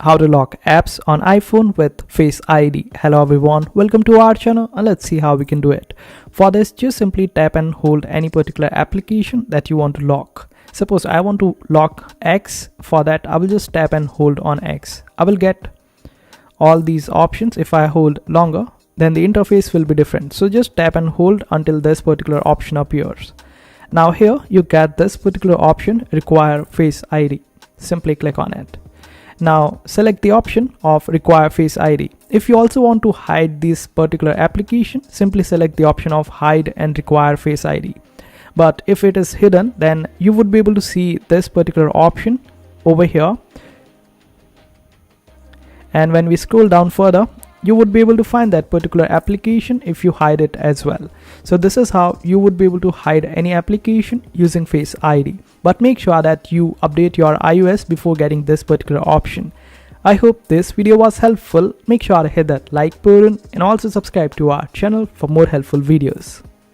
how to lock apps on iPhone with Face ID. Hello everyone, welcome to our channel and let's see how we can do it. For this, just simply tap and hold any particular application that you want to lock. Suppose I want to lock X. For that, I will just tap and hold on X. I will get all these options. If I hold longer, then the interface will be different. So just tap and hold until this particular option appears. Now here you get this particular option, require Face ID. Simply click on it. Now select the option of require Face ID. If you also want to hide this particular application, simply select the option of hide and require Face ID. But if it is hidden, then you would be able to see this particular option over here. And when we scroll down further, you would be able to find that particular application if you hide it as well. So this is how you would be able to hide any application using Face ID. But make sure that you update your iOS before getting this particular option. I hope this video was helpful. Make sure to hit that like button and also subscribe to our channel for more helpful videos.